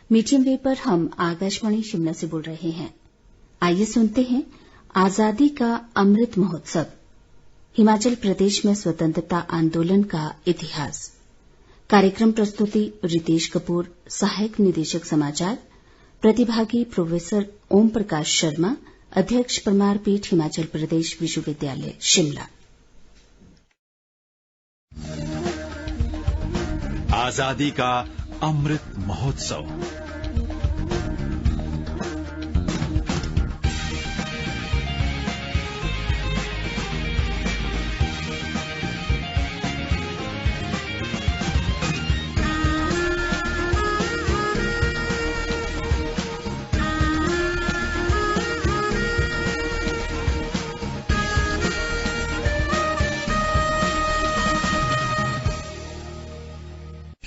Medium wave पर हम आकाशवाणी शिमला से बोल रहे हैं। आइए सुनते हैं आजादी का अमृत महोत्सव, हिमाचल प्रदेश में स्वतंत्रता आंदोलन का इतिहास। कार्यक्रम प्रस्तुति रितेश कपूर, सहायक निदेशक समाचार, प्रतिभागी प्रोफेसर ओम प्रकाश शर्मा, अध्यक्ष परमार पीठ, हिमाचल प्रदेश विश्वविद्यालय शिमला। आजादी का अमृत महोत्सव।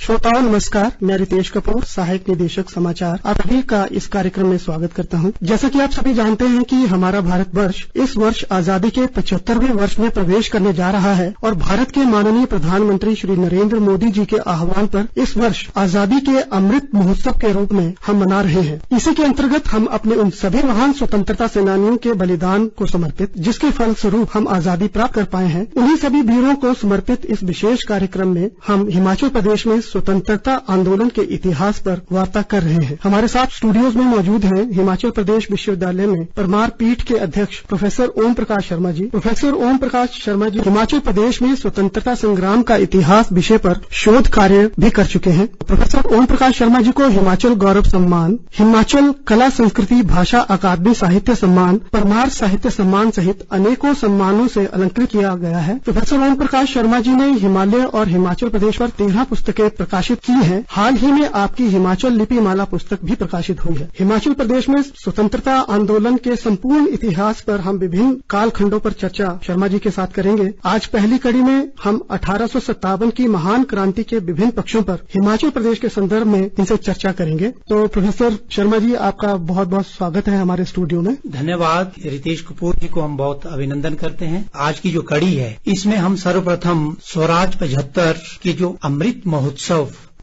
श्रोताओं नमस्कार, मैं रितेश कपूर, सहायक निदेशक समाचार, आप सभी का इस कार्यक्रम में स्वागत करता हूं। जैसा कि आप सभी जानते हैं कि हमारा भारत वर्ष इस वर्ष आजादी के 75वें वर्ष में प्रवेश करने जा रहा है और भारत के माननीय प्रधानमंत्री श्री नरेंद्र मोदी जी के आह्वान पर इस वर्ष आजादी के अमृत महोत्सव के रूप में हम मना रहे हैं। इसी के अंतर्गत हम अपने उन सभी महान स्वतंत्रता सेनानियों के बलिदान को समर्पित, जिसके फलस्वरूप हम आजादी प्राप्त कर पाए हैं, उन्हीं सभी वीरों को समर्पित इस विशेष कार्यक्रम में हम हिमाचल प्रदेश में स्वतंत्रता आंदोलन के इतिहास पर वार्ता कर रहे हैं। हमारे साथ स्टूडियोज में मौजूद हैं हिमाचल प्रदेश विश्वविद्यालय में परमार पीठ के अध्यक्ष प्रोफेसर ओम प्रकाश शर्मा जी। प्रोफेसर ओम प्रकाश शर्मा जी हिमाचल प्रदेश में स्वतंत्रता संग्राम का इतिहास विषय पर शोध कार्य भी कर चुके हैं। प्रोफेसर ओम प्रकाश शर्मा जी को हिमाचल गौरव सम्मान, हिमाचल कला संस्कृति भाषा अकादमी साहित्य सम्मान, परमार साहित्य सम्मान सहित अनेकों सम्मानों से अलंकृत किया गया है। प्रोफेसर ओम प्रकाश शर्मा जी ने हिमालय और हिमाचल प्रदेश पर 13 पुस्तकें प्रकाशित की है। हाल ही में आपकी हिमाचल लिपि माला पुस्तक भी प्रकाशित हुई है। हिमाचल प्रदेश में स्वतंत्रता आंदोलन के संपूर्ण इतिहास पर हम विभिन्न कालखंडों पर चर्चा शर्मा जी के साथ करेंगे। आज पहली कड़ी में हम 1857 की महान क्रांति के विभिन्न पक्षों पर हिमाचल प्रदेश के संदर्भ में इनसे चर्चा करेंगे। तो प्रोफेसर शर्मा जी, आपका बहुत बहुत स्वागत है हमारे स्टूडियो में। धन्यवाद। रितेश कपूर जी को हम बहुत अभिनंदन करते हैं। आज की जो कड़ी है इसमें हम सर्वप्रथम स्वराज 75 की जो अमृत महोत्सव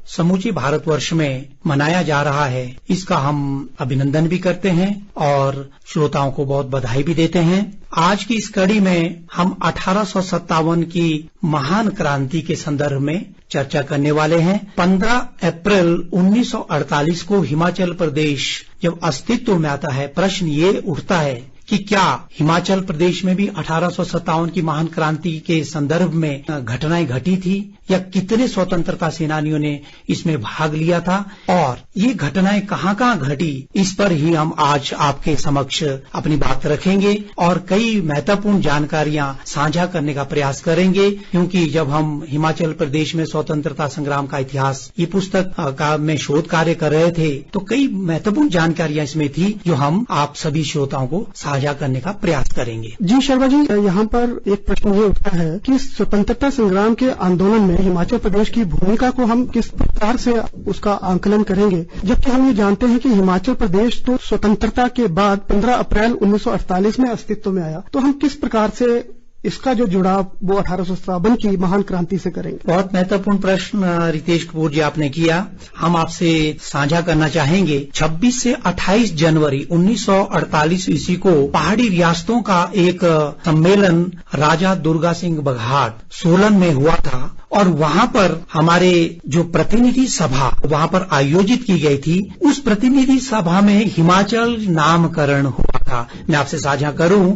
समूचे भारतवर्ष में मनाया जा रहा है, इसका हम अभिनंदन भी करते हैं और श्रोताओं को बहुत बधाई भी देते हैं। आज की इस कड़ी में हम 1857 की महान क्रांति के संदर्भ में चर्चा करने वाले हैं। 15 अप्रैल 1948 को हिमाचल प्रदेश जब अस्तित्व में आता है, प्रश्न ये उठता है कि क्या हिमाचल प्रदेश में भी 1857 की महान क्रांति के संदर्भ में घटनाएं घटी थी या कितने स्वतंत्रता सेनानियों ने इसमें भाग लिया था और ये घटनाएं कहाँ कहाँ घटी, इस पर ही हम आज आपके समक्ष अपनी बात रखेंगे और कई महत्वपूर्ण जानकारियां साझा करने का प्रयास करेंगे। क्योंकि जब हम हिमाचल प्रदेश में स्वतंत्रता संग्राम का इतिहास ये पुस्तक का में शोध कार्य कर रहे थे तो कई महत्वपूर्ण जानकारियां इसमें थी जो हम आप सभी श्रोताओं को साझा करने का प्रयास करेंगे। जी शर्मा जी, यहाँ पर एक प्रश्न ये उठता है कि स्वतंत्रता संग्राम के आंदोलन में हिमाचल प्रदेश की भूमिका को हम किस प्रकार से उसका आंकलन करेंगे, जबकि हम ये जानते हैं कि हिमाचल प्रदेश तो स्वतंत्रता के बाद 15 अप्रैल 1948 में अस्तित्व में आया, तो हम किस प्रकार से इसका जो जुड़ाव वो 1857 की महान क्रांति से करेंगे। बहुत महत्वपूर्ण प्रश्न रितेश कपूर जी आपने किया। हम आपसे साझा करना चाहेंगे 26 से 28 जनवरी 1948 ईस्वी को पहाड़ी रियासतों का एक सम्मेलन राजा दुर्गा सिंह बघाट सोलन में हुआ था और वहाँ पर हमारे जो प्रतिनिधि सभा वहाँ पर आयोजित की गई थी, उस प्रतिनिधि सभा में हिमाचल नामकरण हुआ था। मैं आपसे साझा करूं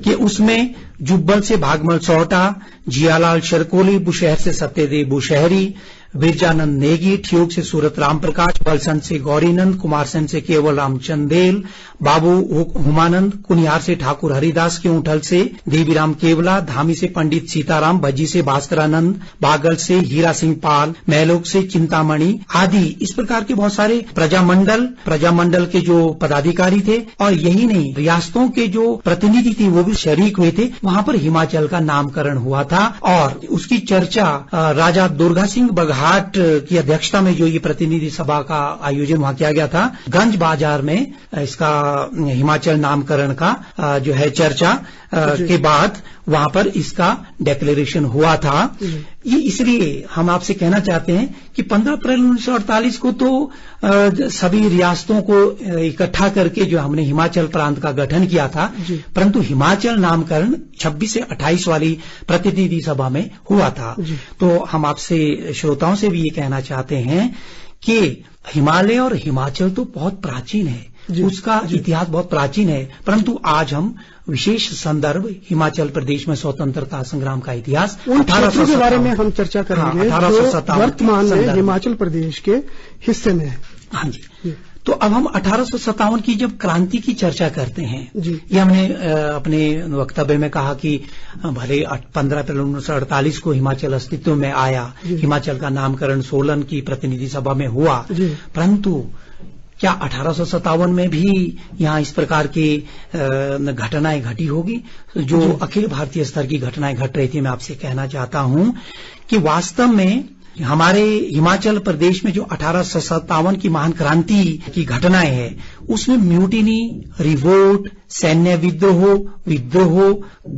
कि उसमें जुब्बल से भागमल सोहटा, जियालाल शरकोली, बुशहर से सत्यदेव बुशहरी, बिरजानंद नेगी, ठियोग से सूरत राम प्रकाश, बलसंत से गौरीनंद, कुमारसैन से केवल राम चंदेल, बाबू हुमानंद, कुनियार से ठाकुर हरिदास, क्योंठल से देवीराम केवला, धामी से पंडित सीताराम, भज्जी से भास्करानंद, बागल से हीरा सिंह पाल, महलोक से चिंतामणि आदि इस प्रकार के बहुत सारे प्रजामंडल के जो पदाधिकारी थे और यही नहीं रियासतों के जो प्रतिनिधि थे वो भी शरीक हुए थे। वहाँ पर हिमाचल का नामकरण हुआ था और उसकी चर्चा राजा दुर्गा सिंह बघाट की अध्यक्षता में जो ये प्रतिनिधि सभा का आयोजन वहाँ किया गया था, गंज बाजार में इसका हिमाचल नामकरण का जो है चर्चा के बाद वहाँ पर इसका डिक्लेरेशन हुआ था ये इसलिए हम आपसे कहना चाहते हैं कि 15 अप्रैल 1948 को तो सभी रियासतों को इकट्ठा करके जो हमने हिमाचल प्रांत का गठन किया था, परंतु हिमाचल नामकरण 26 से 28 वाली प्रतिनिधि सभा में हुआ था। तो हम आपसे श्रोताओं से भी ये कहना चाहते हैं कि हिमालय और हिमाचल तो बहुत प्राचीन है, उसका इतिहास बहुत प्राचीन है, परंतु आज हम विशेष संदर्भ हिमाचल प्रदेश में स्वतंत्रता संग्राम का इतिहास उन क्षेत्रों के बारे में हम चर्चा करेंगे, 1857 वर्तमान में हिमाचल प्रदेश के हिस्से में है। हाँ जी। तो अब हम 1857 की जब क्रांति की चर्चा करते हैं, ये हमने अपने वक्तव्य में कहा कि भले 15 अप्रैल 1948 को हिमाचल अस्तित्व में आया, हिमाचल का नामकरण सोलन की प्रतिनिधि सभा में हुआ, परंतु क्या 1857 में भी यहाँ इस प्रकार की घटनाएं घटी होगी जो अखिल भारतीय स्तर की घटनाएं घट रही थी? मैं आपसे कहना चाहता हूं कि वास्तव में हमारे हिमाचल प्रदेश में जो 1857 की महान क्रांति की घटनाएं हैं, उसमें म्यूटिनी, रिवोल्ट, सैन्य विद्रोह,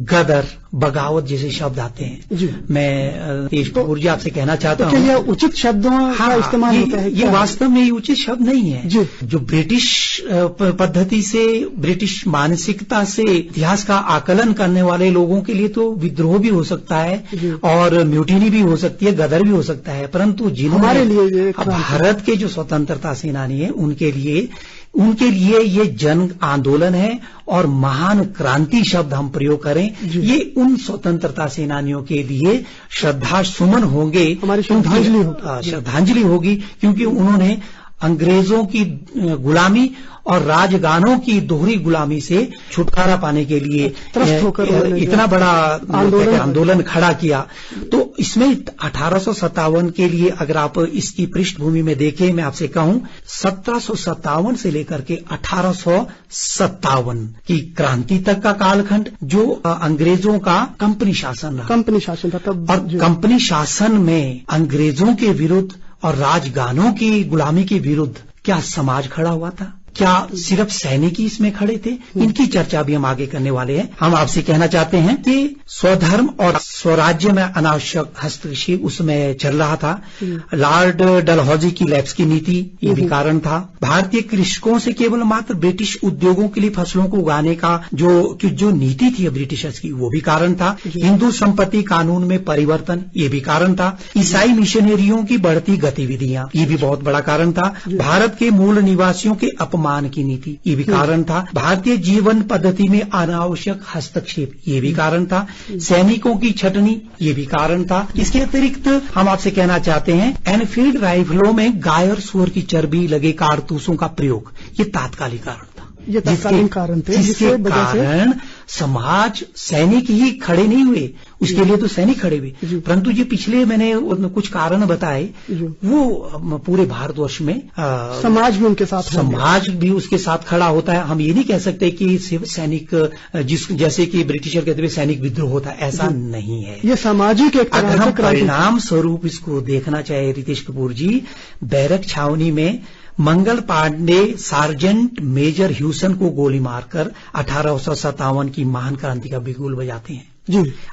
गदर, बगावत जैसे शब्द आते हैं। मैं तेज कपूर जी आपसे कहना चाहता हूँ, ये उचित शब्दों का इस्तेमाल होता है? ये वास्तव में उचित शब्द नहीं है। जो ब्रिटिश पद्धति से, ब्रिटिश मानसिकता से इतिहास का आकलन करने वाले लोगों के लिए तो विद्रोह भी हो सकता है और म्यूटिनी भी हो सकती है, गदर भी हो सकता है, परंतु जिन्होंने भारत के जो स्वतंत्रता सेनानी है उनके लिए ये जन आंदोलन है और महान क्रांति शब्द हम प्रयोग करें, ये उन स्वतंत्रता सेनानियों के लिए श्रद्धा सुमन होंगे, हमारी श्रद्धांजलि होगी, क्योंकि उन्होंने अंग्रेजों की गुलामी और राजगानों की दोहरी गुलामी से छुटकारा पाने के लिए इतना बड़ा आंदोलन खड़ा किया। तो इसमें 1857 के लिए अगर आप इसकी पृष्ठभूमि में देखें, मैं आपसे कहूं 1757 से लेकर के 1857 की क्रांति तक का कालखंड जो अंग्रेजों का कंपनी शासन था तब, और कंपनी शासन में अंग्रेजों के विरुद्ध और राजगानों की गुलामी के विरुद्ध क्या समाज खड़ा हुआ था? क्या सिर्फ सैनिक ही इसमें खड़े थे? इनकी चर्चा भी हम आगे करने वाले हैं। हम आपसे कहना चाहते हैं कि स्वधर्म और स्वराज्य में अनावश्यक हस्तक्षेप उसमें चल रहा था। लॉर्ड डलहौजी की लैप्स की नीति, ये भी कारण था। भारतीय कृषकों से केवल मात्र ब्रिटिश उद्योगों के लिए फसलों को उगाने का जो नीति थी ब्रिटिशर्स की, वो भी कारण था। हिंदू संपत्ति कानून में परिवर्तन, ये भी कारण था। ईसाई मिशनरियों की बढ़ती गतिविधियां, ये भी बहुत बड़ा कारण था। भारत के मूल निवासियों के मान की नीति, ये भी कारण था। भारतीय जीवन पद्धति में अनावश्यक हस्तक्षेप, ये भी कारण था। सैनिकों की छटनी, ये भी कारण था। इसके अतिरिक्त हम आपसे कहना चाहते हैं एनफील्ड राइफलों में गाय और सूअर की चर्बी लगे कारतूसों का प्रयोग, ये तात्कालिक कारण था। ये तत्कालीन कारण थे, जिसके कारण समाज सैनिक ही खड़े नहीं हुए, उसके लिए तो सैनिक खड़े हुए, परंतु ये पिछले मैंने कुछ कारण बताए, वो पूरे भारतवर्ष में समाज भी उनके साथ, समाज भी उसके साथ खड़ा होता है। हम ये नहीं कह सकते कि सिर्फ सैनिक जैसे कि ब्रिटिशर कहते हुए सैनिक विद्रोह होता है, ऐसा नहीं है। ये सामाजिक एक अगर हम परिणाम स्वरूप इसको देखना चाहे रितेश कपूर जी, बैरक छावनी में Mangal Pandey sergeant major Hewson को गोली मारकर 1857 की महान क्रांति का बिगुल बजाते हैं।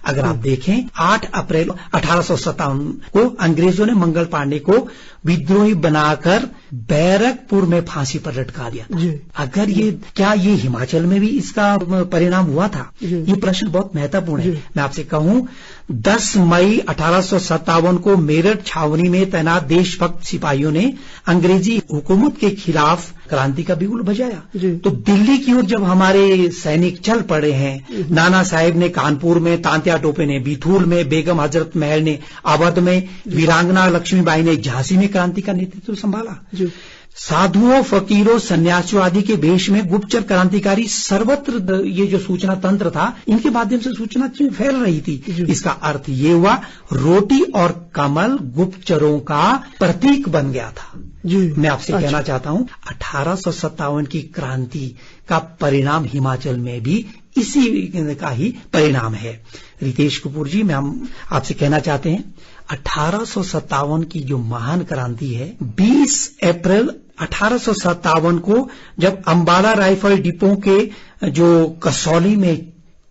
अगर आप देखें 8 अप्रैल 1857 को अंग्रेजों ने मंगल पांडे को विद्रोही बनाकर बैरकपुर में फांसी पर लटका दिया। अगर क्या ये हिमाचल में भी इसका परिणाम हुआ था? ये प्रश्न बहुत महत्वपूर्ण है। मैं आपसे कहूं 10 मई 1857 को मेरठ छावनी में तैनात देशभक्त सिपाहियों ने अंग्रेजी हुकूमत के खिलाफ क्रांति का बिगुल बजाया। तो दिल्ली की ओर जब हमारे सैनिक चल पड़े हैं, नाना साहेब ने कानपुर में, तांत्या टोपे ने बीथूल में, बेगम हजरत महल ने अवध में, वीरांगना लक्ष्मीबाई ने झांसी में क्रांति का नेतृत्व संभाला। साधुओं, फकीरों, सन्यासियों आदि के वेश में गुप्तचर क्रांतिकारी सर्वत्र ये जो सूचना तंत्र था, इनके माध्यम से सूचना फैल रही थी। इसका अर्थ ये हुआ रोटी और कमल गुप्तचरों का प्रतीक बन गया था। मैं आपसे कहना चाहता हूं 1857 की क्रांति का परिणाम हिमाचल में भी इसी का ही परिणाम है। रितेश कपूर जी, मैं आपसे कहना चाहते हैं 1857 की जो महान क्रांति है 20 अप्रैल 1857 को जब अंबाला राइफल डिपो के जो कसौली में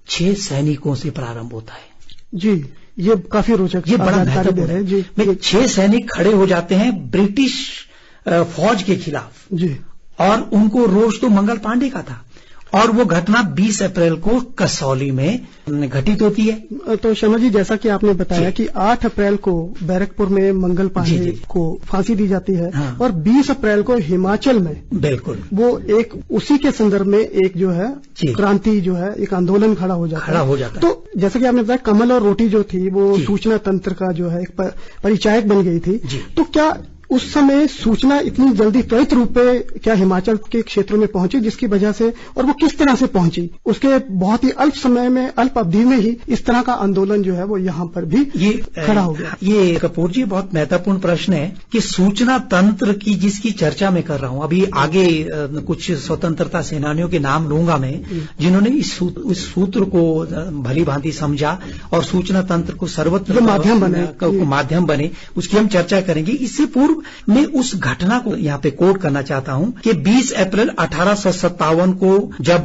6 सैनिकों से प्रारंभ होता है। ये काफी रोचक, ये बड़ा महत्वपूर्ण है जी। 6 सैनिक खड़े हो जाते हैं ब्रिटिश फौज के खिलाफ जी, और उनको रोष तो मंगल पांडे का था, और वो घटना 20 अप्रैल को कसौली में घटित होती है। तो शर्मा जी, जैसा कि आपने बताया कि 8 अप्रैल को बैरकपुर में मंगल पांडे को फांसी दी जाती है, हाँ। और 20 अप्रैल को हिमाचल में बिल्कुल वो एक उसी के संदर्भ में एक जो है क्रांति जो है, एक आंदोलन खड़ा हो जाता है। तो जैसा कि आपने बताया, कमल और रोटी जो थी वो सूचना तंत्र का जो है एक परिचायक बन गई थी। तो क्या उस समय सूचना इतनी जल्दी त्वरित रूप पे क्या हिमाचल के क्षेत्रों में पहुंची, जिसकी वजह से, और वो किस तरह से पहुंची? उसके बहुत ही अल्प समय में, अल्प अवधि में ही इस तरह का आंदोलन जो है वो यहाँ पर भी खड़ा हो गया। ये कपूर जी बहुत महत्वपूर्ण प्रश्न है कि सूचना तंत्र की जिसकी चर्चा मैं कर रहा हूँ, अभी आगे कुछ स्वतंत्रता सेनानियों के नाम लूंगा मैं, जिन्होंने इस सूत्र को भली भांति समझा और सूचना तंत्र को सर्वत्र माध्यम बने, उसकी हम चर्चा करेंगे। इससे पूर्व मैं उस घटना को यहाँ पे कोट करना चाहता हूँ कि 20 अप्रैल 1857 को जब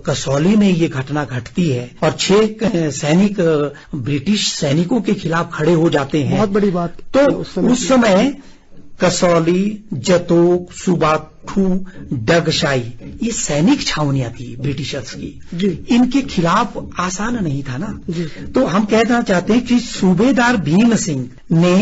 कसौली में ये घटना घटती है और 6 सैनिक ब्रिटिश सैनिकों के खिलाफ खड़े हो जाते हैं, बहुत बड़ी बात। तो उस समय कसौली, जतोक, सुबाथू, डगशाई, ये सैनिक छावनियां थी ब्रिटिशर्स की। इनके खिलाफ आसान नहीं था ना। तो हम कहना चाहते हैं कि सूबेदार भीम सिंह ने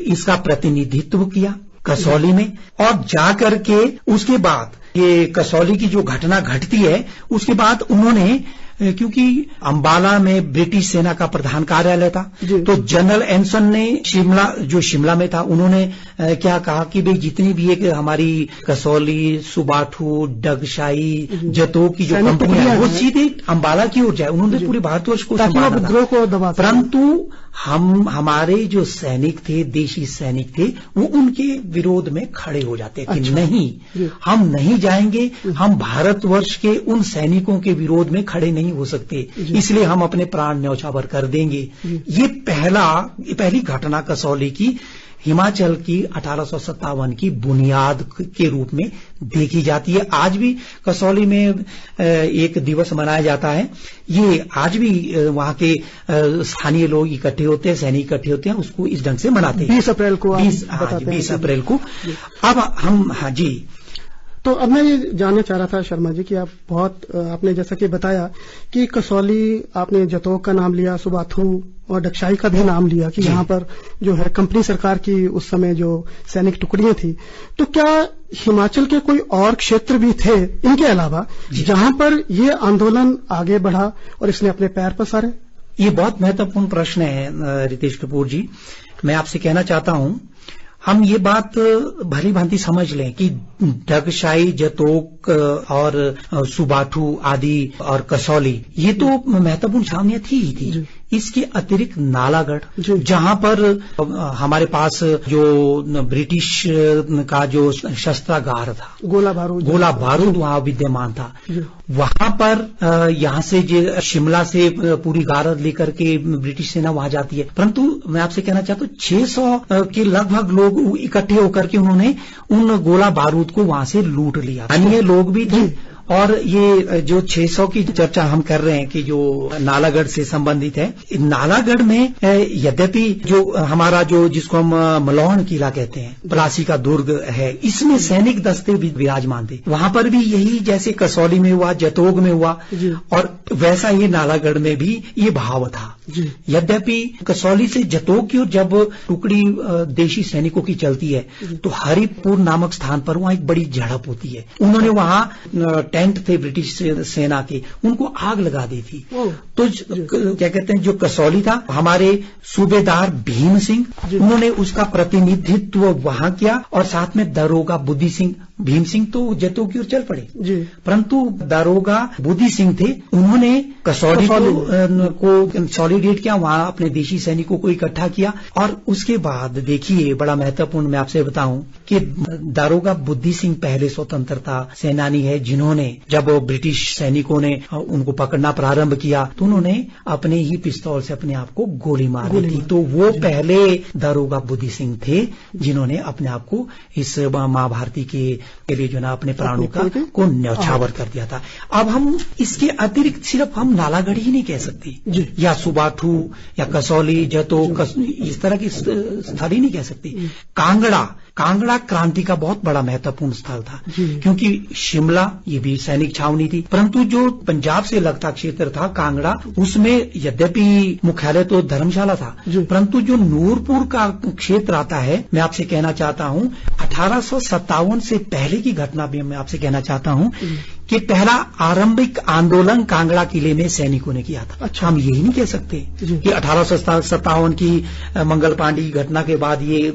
इसका प्रतिनिधित्व किया कसौली में, और जाकर के उसके बाद ये कसौली की जो घटना घटती है, उसके बाद उन्होंने, क्योंकि अंबाला में ब्रिटिश सेना का प्रधान कार्यालय था, तो जनरल एंसन ने शिमला में था, उन्होंने क्या कहा कि भाई जितनी भी एक हमारी कसौली, सुबाथू, डगशाई, जतोक की जो कंपनियां हैं वो सीधे अंबाला की ओर जाए। उन्होंने पूरे भारतवर्ष को विद्रोह को दबा, परंतु हमारे जो सैनिक थे, देशी सैनिक थे, वो उनके विरोध में खड़े हो जाते कि नहीं, हम नहीं जाएंगे, हम भारतवर्ष के उन सैनिकों के विरोध में खड़े नहीं हो सकते, इसलिए हम अपने प्राण न्यौछावर कर देंगे। ये पहली घटना कसौली की हिमाचल की 1857 की बुनियाद के रूप में देखी जाती है। आज भी कसौली में एक दिवस मनाया जाता है, ये आज भी वहां के स्थानीय लोग इकट्ठे होते हैं, सैनिक इकट्ठे होते हैं, उसको इस ढंग से मनाते हैं 20 अप्रैल को। 20 अप्रैल को। अब हम तो अब मैं ये जानना चाह रहा था शर्मा जी कि आपने जैसा कि बताया कि कसौली, आपने जतोक का नाम लिया, सुबाथू और डगशाई का भी नाम लिया कि यहाँ पर जो है कंपनी सरकार की उस समय जो सैनिक टुकड़ियां थी, तो क्या हिमाचल के कोई और क्षेत्र भी थे इनके अलावा जहां पर ये आंदोलन आगे बढ़ा और इसने अपने पैर पसारे? ये बहुत महत्वपूर्ण प्रश्न है रितेश कपूर जी। मैं आपसे कहना चाहता हूं, हम ये बात भली भांति समझ लें कि डगशाई, जतोक और सुबाथू आदि और कसौली, ये तो महत्वपूर्ण छावनियां थी ही थी। इसके अतिरिक्त नालागढ़, जहां पर हमारे पास जो ब्रिटिश का जो शस्त्रागार था, गोला बारूद वहां विद्यमान था, वहां पर यहां से शिमला से पूरी गारद लेकर के ब्रिटिश सेना वहां जाती है। परंतु मैं आपसे कहना चाहता हूं 600 के लगभग लोग इकट्ठे होकर के उन्होंने उन गोला बारूद को वहां से लूट लिया। अन्य लोग भी थे, और ये जो 600 की चर्चा हम कर रहे हैं कि जो नालागढ़ से संबंधित है, नालागढ़ में यद्यपि जो हमारा जिसको हम मलौन किला कहते हैं, पलासी का दुर्ग है, इसमें सैनिक दस्ते भी विराजमान थे। वहां पर भी यही जैसे कसौली में हुआ, जतोग में हुआ, और वैसा ही नालागढ़ में भी ये भाव था। यद्यपि कसौली से जतोग की ओर जब टुकड़ी देशी सैनिकों की चलती है, तो हरिपुर नामक स्थान पर वहां एक बड़ी झड़प होती है। उन्होंने वहां टेंट थे ब्रिटिश सेना के, उनको आग लगा दी थी। तो क्या कहते हैं, जो कसौली था, हमारे सूबेदार भीम सिंह, उन्होंने उसका प्रतिनिधित्व वहां किया, और साथ में दरोगा बुद्धि सिंह। भीम सिंह तो जतोग की ओर चल पड़े, परंतु दरोगा बुद्धि सिंह थे, उन्होंने कसौली को कंसोलिडेट किया, वहां अपने देशी सैनिकों को इकट्ठा किया। और उसके बाद देखिए, बड़ा महत्वपूर्ण मैं आपसे बताऊं कि दरोगा बुद्धि सिंह पहले स्वतंत्रता सेनानी है, जिन्होंने जब ब्रिटिश सैनिकों ने उनको पकड़ना प्रारंभ किया, तो उन्होंने अपने ही पिस्तौल से अपने आप को गोली मार दी थी। तो वो पहले दरोगा बुद्धि सिंह थे जिन्होंने अपने आप को इस माँ भारती के के लिए जो ना अपने प्राणों को न्यौछावर कर दिया था। अब हम इसके अतिरिक्त सिर्फ हम नालागढ़ ही नहीं कह सकते या सुबाथू या कसौली जतो इस तरह की स्थल ही नहीं कह सकते। कांगड़ा क्रांति का बहुत बड़ा महत्वपूर्ण स्थल था, क्योंकि शिमला ये भी सैनिक छावनी थी, परंतु जो पंजाब से लगता क्षेत्र था कांगड़ा, उसमें यद्यपि मुख्यालय तो धर्मशाला था, परंतु जो नूरपुर का क्षेत्र आता है, मैं आपसे कहना चाहता हूं 1857 से पहले की घटना भी मैं आपसे कहना चाहता हूं कि पहला आरंभिक आंदोलन कांगड़ा किले में सैनिकों ने किया था। अच्छा। हम यही नहीं कह सकते कि 1857 की मंगल पांडे की घटना के बाद ये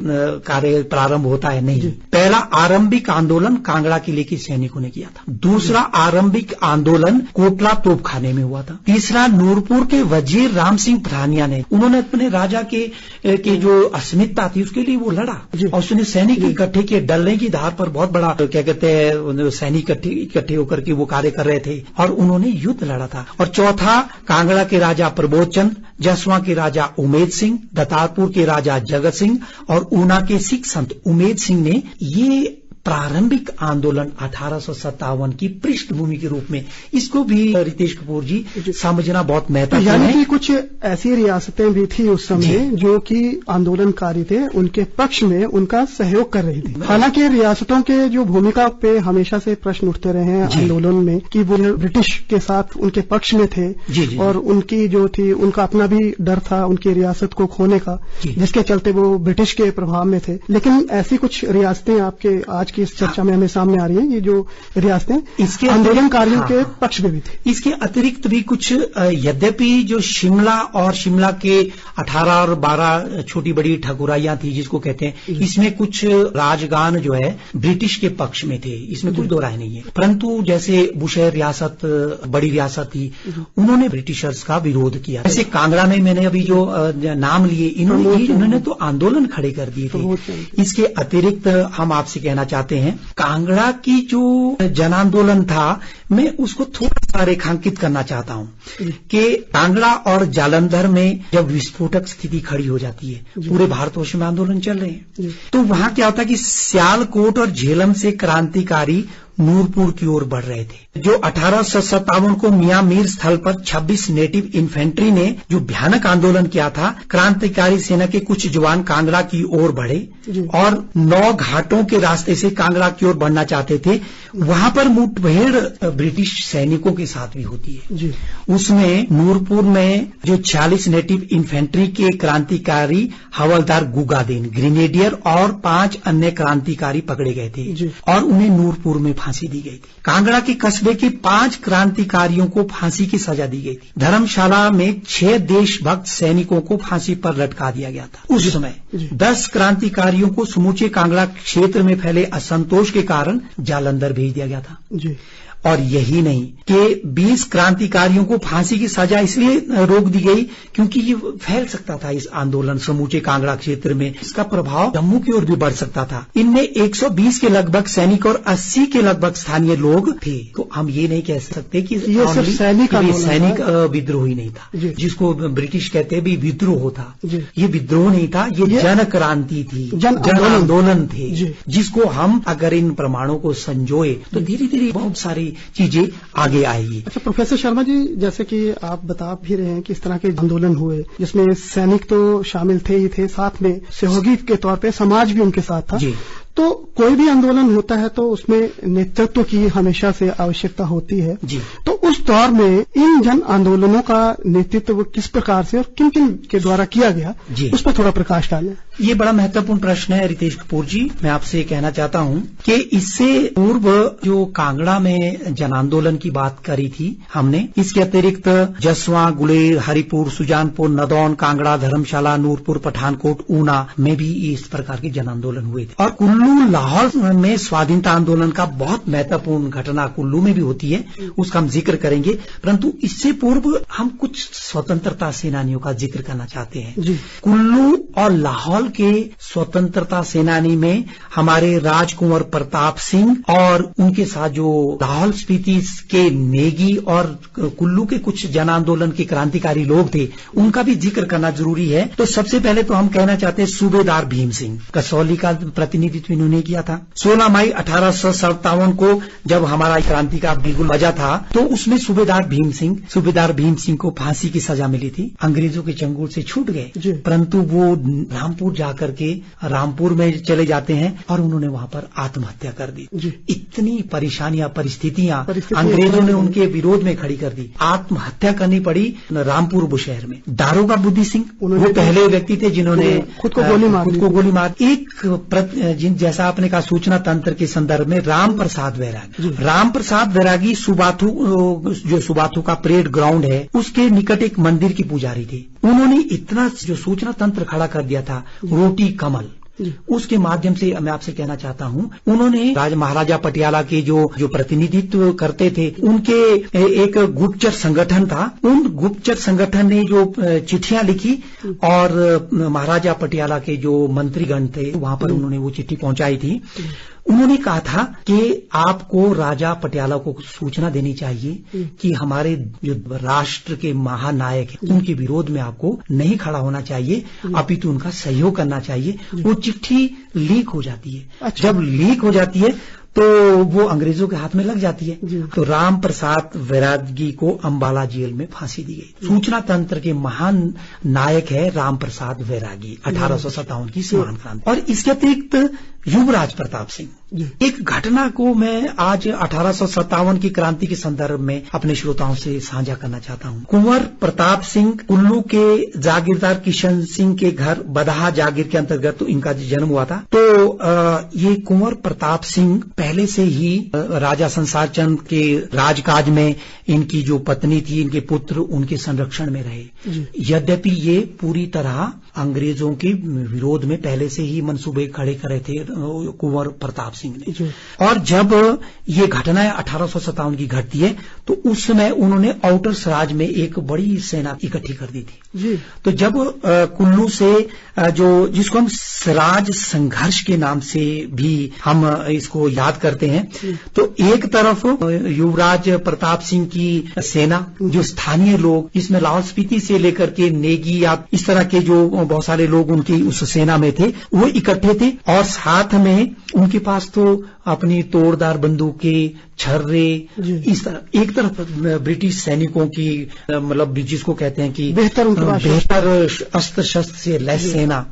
कार्य प्रारंभ होता है, नहीं। पहला आरंभिक आंदोलन कांगड़ा किले के सैनिकों ने किया था। दूसरा आरंभिक आंदोलन कोटला तोपखाने में हुआ था। तीसरा नूरपुर के वजीर राम सिंह पठानिया ने, उन्होंने अपने राजा के जो अस्मिता थी उसके लिए वो लड़ा और उसने सैनिक इकट्ठे किए। डलने की धार पर बहुत बड़ा क्या कहते हैं सैनिक इकट्ठे होकर के वो कार्य कर रहे थे और उन्होंने युद्ध लड़ा था। और चौथा कांगड़ा के राजा प्रबोध चंद, जसवा के राजा उमेद सिंह, दतारपुर के राजा जगत सिंह और ऊना के सिख संत उमेद सिंह ने ये प्रारंभिक आंदोलन 1857 की पृष्ठभूमि के रूप में, इसको भी रितेश कपूर जी समझना बहुत महत्वपूर्ण है। यानी कि कुछ ऐसी रियासतें भी थी उस समय जो कि आंदोलनकारी थे, उनके पक्ष में उनका सहयोग कर रही थी। हालांकि रियासतों के जो भूमिका पे हमेशा से प्रश्न उठते रहे हैं आंदोलन में कि वो ब्रिटिश के साथ उनके पक्ष में थे और उनकी जो थी उनका अपना भी डर था उनकी रियासत को खोने का, जिसके चलते वो ब्रिटिश के प्रभाव में थे। लेकिन ऐसी कुछ रियासतें आपके आज इस चर्चा में हमें सामने आ रही है, ये जो रियासतें इसके आंदोलनकारियों के पक्ष में भी थे। इसके अतिरिक्त भी कुछ, यद्यपि जो शिमला और शिमला के 18 और 12 छोटी बड़ी ठकुराइयां थी जिसको कहते हैं, इसमें कुछ राजगान जो है ब्रिटिश के पक्ष में थे, इसमें कोई दो राय नहीं है। परंतु जैसे बुशहर रियासत बड़ी रियासत थी, उन्होंने ब्रिटिशर्स का विरोध किया। जैसे कांगड़ा में मैंने अभी जो नाम लिए, इन्होंने तो आंदोलन खड़े कर दिए थे। इसके अतिरिक्त हम आपसे कहना चाहते हैं कांगड़ा की जो जन आंदोलन था, मैं उसको थोड़ा सा रेखांकित करना चाहता हूं कि कांगड़ा और जालंधर में जब विस्फोटक स्थिति खड़ी हो जाती है, पूरे भारतवर्ष में आंदोलन चल रहे हैं, तो वहां क्या होता है कि सियालकोट और झेलम से क्रांतिकारी नूरपुर की ओर बढ़ रहे थे। जो 1857 को मियां मीर स्थल पर 26 नेटिव इन्फेंट्री ने जो भयानक आंदोलन किया था, क्रांतिकारी सेना के कुछ जवान कांगड़ा की ओर बढ़े और 9 घाटों के रास्ते से कांगड़ा की ओर बढ़ना चाहते थे। वहां पर मुठभेड़ ब्रिटिश सैनिकों के साथ भी होती है। उसमें नूरपुर में जो 46 नेटिव इन्फेंट्री के क्रांतिकारी हवलदार गुगादेन, ग्रेनेडियर और 5 अन्य क्रांतिकारी पकड़े गए थे और उन्हें नूरपुर में फांसी दी गई थी। कांगड़ा के कस्बे के 5 क्रांतिकारियों को फांसी की सजा दी गई थी। धर्मशाला में 6 देशभक्त सैनिकों को फांसी पर लटका दिया गया था। उस समय 10 क्रांतिकारियों को समूचे कांगड़ा क्षेत्र में फैले असंतोष के कारण जालंधर भेज दिया गया था। और यही नहीं कि 20 क्रांतिकारियों को फांसी की सजा इसलिए रोक दी गई क्योंकि ये फैल सकता था इस आंदोलन समूचे कांगड़ा क्षेत्र में, इसका प्रभाव जम्मू की ओर भी बढ़ सकता था। इनमें 120 के लगभग सैनिक और 80 के लगभग स्थानीय लोग थे। तो हम ये नहीं कह सकते कि ये सिर्फ सैनिक विद्रोह ही नहीं था, जिसको ब्रिटिश कहते भी विद्रोह था। ये विद्रोह नहीं था, ये जन क्रांति थी, जन आंदोलन थे, जिसको हम अगर इन प्रमाणों को संजोए तो धीरे धीरे बहुत सारी चीजें आगे आएगी। अच्छा प्रोफेसर शर्मा जी, जैसे कि आप बता भी रहे हैं कि इस तरह के आंदोलन हुए जिसमें सैनिक तो शामिल थे ही थे, साथ में सहयोगी के तौर पे समाज भी उनके साथ था। तो कोई भी आंदोलन होता है तो उसमें नेतृत्व की हमेशा से आवश्यकता होती है। तो उस दौर में इन जन आंदोलनों का नेतृत्व किस प्रकार से और किन किन के द्वारा किया गया, उस पर थोड़ा प्रकाश डालें। ये बड़ा महत्वपूर्ण प्रश्न है रितेश कपूर जी। मैं आपसे कहना चाहता हूं कि इससे पूर्व जो कांगड़ा में जन आंदोलन की बात करी थी हमने, इसके अतिरिक्त जसवा, गुलेर, हरिपुर, सुजानपुर, नदौन, कांगड़ा, धर्मशाला, नूरपुर, पठानकोट, ऊना में भी इस प्रकार के जन आंदोलन हुए थे। और कुल्लू लाहौर में स्वाधीनता आंदोलन का बहुत महत्वपूर्ण घटना कुल्लू में भी होती है, उसका हम जिक्र करेंगे। परंतु इससे पूर्व हम कुछ स्वतंत्रता सेनानियों का जिक्र करना चाहते हैं। कुल्लू और लाहौर केरल के स्वतंत्रता सेनानी में हमारे राजकुंवर प्रताप सिंह और उनके साथ जो लाहौल स्पीति के नेगी और कुल्लू के कुछ जन आंदोलन के क्रांतिकारी लोग थे, उनका भी जिक्र करना जरूरी है। तो सबसे पहले तो हम कहना चाहते हैं सूबेदार भीम सिंह, कसौली का प्रतिनिधित्व इन्होंने किया था। 16 मई 1857 को जब हमारा क्रांति का बिगुल बजा था तो उसमें सूबेदार भीम सिंह को फांसी की सजा मिली थी। अंग्रेजों के चंगुल से छूट गए, परंतु वो रामपुर जाकर के रामपुर में चले जाते हैं और उन्होंने वहां पर आत्महत्या कर दी। इतनी परेशानियां, परिस्थितियां अंग्रेजों ने उनके विरोध में खड़ी कर दी, आत्महत्या करनी पड़ी रामपुर बुशहर में। दारोगा बुद्धि सिंह वो पहले व्यक्ति थे जिन्होंने खुद को गोली मार। एक जैसा आपने कहा सूचना तंत्र के संदर्भ में राम प्रसाद वैरागी सुबाथू का परेड ग्राउंड है उसके निकट एक मंदिर की पुजारी थे। उन्होंने इतना जो सूचना तंत्र खड़ा कर दिया था, रोटी कमल, उसके माध्यम से मैं आपसे कहना चाहता हूं, उन्होंने महाराजा पटियाला के जो प्रतिनिधित्व करते थे उनके एक गुप्तचर संगठन था, उन गुप्तचर संगठन ने जो चिट्ठियां लिखी और महाराजा पटियाला के जो मंत्रीगण थे वहां पर उन्होंने वो चिट्ठी पहुंचाई थी। उन्होंने कहा था कि आपको राजा पटियाला को सूचना देनी चाहिए कि हमारे जो राष्ट्र के महानायक हैं उनके विरोध में आपको नहीं खड़ा होना चाहिए, अपितु उनका सहयोग करना चाहिए। वो चिट्ठी लीक हो जाती है। अच्छा। जब लीक हो जाती है तो वो अंग्रेजों के हाथ में लग जाती है। तो राम प्रसाद वैरागी को अंबाला जेल में फांसी दी गई। सूचना तंत्र के महान नायक है राम प्रसाद वैरागी, 1857 की सीमान क्रांति। और इसके अतिरिक्त युवराज प्रताप सिंह, एक घटना को मैं आज 1857 की क्रांति के संदर्भ में अपने श्रोताओं से साझा करना चाहता हूं। कुंवर प्रताप सिंह कुल्लू के जागीरदार किशन सिंह के घर बदाहा जागीर के अंतर्गत तो इनका जन्म हुआ था। तो ये कुंवर प्रताप सिंह पहले से ही राजा संसार चंद के राजकाज में इनकी जो पत्नी थी, इनके पुत्र उनके संरक्षण में रहे। यद्यपि ये पूरी तरह अंग्रेजों के विरोध में पहले से ही मंसूबे खड़े करे थे कुंवर प्रताप सिंह ने। और जब ये घटनाएं 1857 की घटती है तो उस समय उन्होंने आउटर सराज में एक बड़ी सेना इकट्ठी कर दी थी। तो जब कुल्लू से जो जिसको हम सराज संघर्ष के नाम से भी हम इसको याद करते हैं, तो एक तरफ युवराज प्रताप सिंह की सेना, जो स्थानीय लोग, इसमें लाहौल स्पीति से लेकर के नेगी या इस तरह के जो बहुत सारे लोग उनकी उस सेना में थे, वो इकट्ठे थे। और साथ में उनके पास तो अपनी तोड़दार बंदूकें, छर्रे, इस तरह एक तरफ ब्रिटिश सैनिकों की मतलब जिसको कहते हैं कि बेहतर अस्त्र शस्त्र से लैस सेना।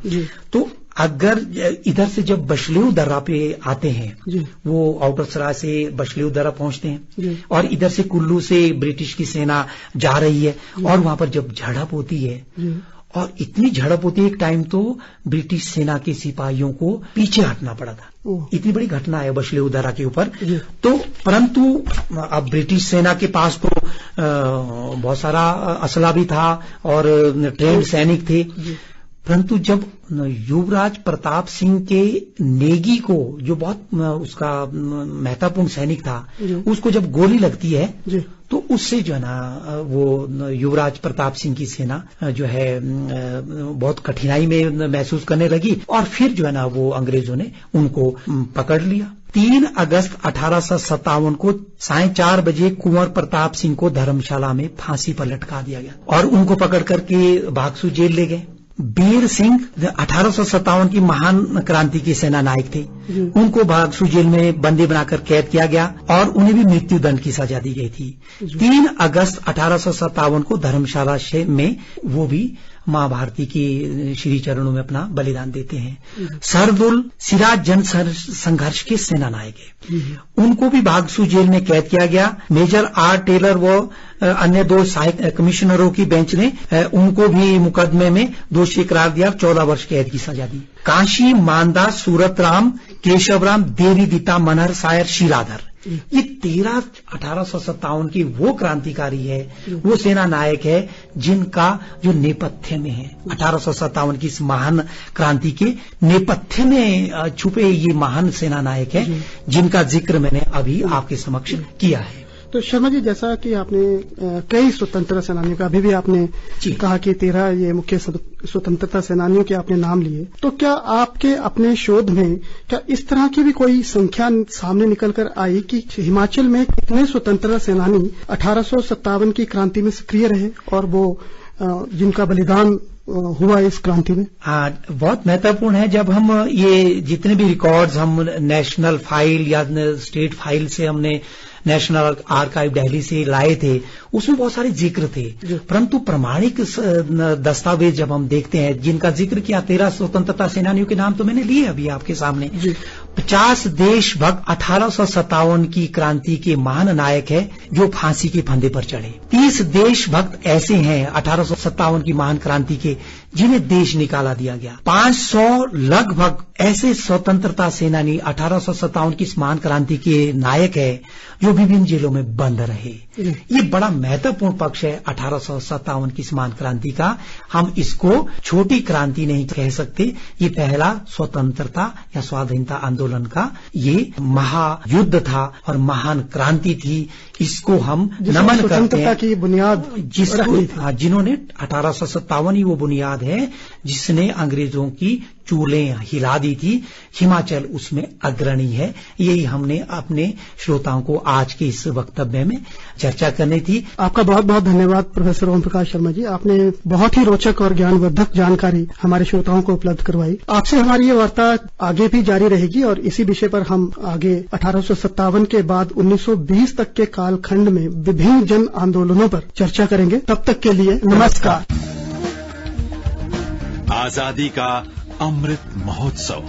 तो अगर इधर से जब बशलेउ दर्रा पे आते हैं, वो आउटर सराय से बशलेउ दर्रा पहुंचते हैं और इधर से कुल्लू से ब्रिटिश की सेना जा रही है और वहां पर जब झड़प होती है और इतनी झड़प होती है, एक टाइम तो ब्रिटिश सेना के सिपाहियों को पीछे हटना पड़ा था। इतनी बड़ी घटना है बशलेउ दर्रा के ऊपर। तो परंतु अब ब्रिटिश सेना के पास तो बहुत सारा असला भी था और ट्रेंड सैनिक थे, परंतु जब युवराज प्रताप सिंह के नेगी को, जो बहुत उसका महत्वपूर्ण सैनिक था, उसको जब गोली लगती है तो उससे जो है ना वो युवराज प्रताप सिंह की सेना जो है बहुत कठिनाई में महसूस करने लगी और फिर जो है ना वो अंग्रेजों ने उनको पकड़ लिया। 3 अगस्त 1857 को 4:30 बजे कुंवर प्रताप सिंह को धर्मशाला में फांसी पर लटका दिया गया और उनको पकड़ करके भागसू जेल ले गए। बीर सिंह 1857 की महान क्रांति के सेना नायक थे, उनको भागसू जेल में बंदी बनाकर कैद किया गया और उन्हें भी मृत्यु दंड की सजा दी गई थी। 3 अगस्त 1857 को धर्मशाला में वो भी मां भारती के श्री चरणों में अपना बलिदान देते हैं। सरदुल सिराज जन संघर्ष के सेना नायक है, उनको भी भागसू जेल में कैद किया गया। मेजर आर टेलर व अन्य 2 सहायक कमिश्नरों की बेंच ने उनको भी मुकदमे में दोषी करार दिया, 14 वर्ष कैद की सजा दी। काशी, मानदा, सूरतराम, केशवराम, देवी दीता, मनहर सायर, शीलाधर, ये 13 1857 की वो क्रांतिकारी है, वो सेना नायक है जिनका जो नेपथ्य में है 1857 की इस महान क्रांति के नेपथ्य में छुपे ये महान सेना नायक है जिनका जिक्र मैंने अभी आपके समक्ष किया है। तो शर्मा जी, जैसा कि आपने कई स्वतंत्रता सेनानियों का, अभी भी आपने कहा कि 13 ये मुख्य स्वतंत्रता सेनानियों के आपने नाम लिए, तो क्या आपके अपने शोध में क्या इस तरह की भी कोई संख्या सामने निकल कर आई कि हिमाचल में कितने स्वतंत्रता सेनानी 1857 की क्रांति में सक्रिय रहे और वो जिनका बलिदान हुआ इस क्रांति में? हाँ, बहुत महत्वपूर्ण है। जब हम ये जितने भी रिकॉर्ड्स हम नेशनल फाइल या स्टेट फाइल से हमने नेशनल आर्काइव दिल्ली से लाए थे, उसमें बहुत सारे जिक्र थे, परंतु प्रमाणिक दस्तावेज जब हम देखते हैं जिनका जिक्र किया, 13 स्वतंत्रता सेनानियों के नाम तो मैंने लिए अभी आपके सामने। 50 देशभक्त 1857 की क्रांति के महान नायक है जो फांसी के फंदे पर चढ़े। 30 देशभक्त ऐसे हैं 1857 की महान क्रांति के जिन्हें देश निकाला दिया गया। 500 लगभग ऐसे स्वतंत्रता सेनानी 1857 की इस महान क्रांति के नायक है जो विभिन्न जेलों में बंद रहे। ये बड़ा महत्वपूर्ण पक्ष है 1857 की इस महान क्रांति का। हम इसको छोटी क्रांति नहीं कह सकते, ये पहला स्वतंत्रता या स्वाधीनता आंदोलन का ये महायुद्ध था और महान क्रांति थी। इसको हम नमन करते हैं की बुनियाद जिसको जिन्होंने 1857 ही वो बुनियाद है जिसने अंग्रेजों की चूलें हिला दी थी। हिमाचल उसमें अग्रणी है। यही हमने अपने श्रोताओं को आज के इस वक्तव्य में चर्चा करनी थी। आपका बहुत बहुत धन्यवाद प्रोफेसर ओम प्रकाश शर्मा जी, आपने बहुत ही रोचक और ज्ञानवर्धक जानकारी हमारे श्रोताओं को उपलब्ध करवाई। आपसे हमारी ये वार्ता आगे भी जारी रहेगी और इसी विषय पर हम आगे 1857 के बाद 1920 तक के कालखंड में विभिन्न जन आंदोलनों पर चर्चा करेंगे। तब तक के लिए नमस्कार। आजादी का अमृत महोत्सव।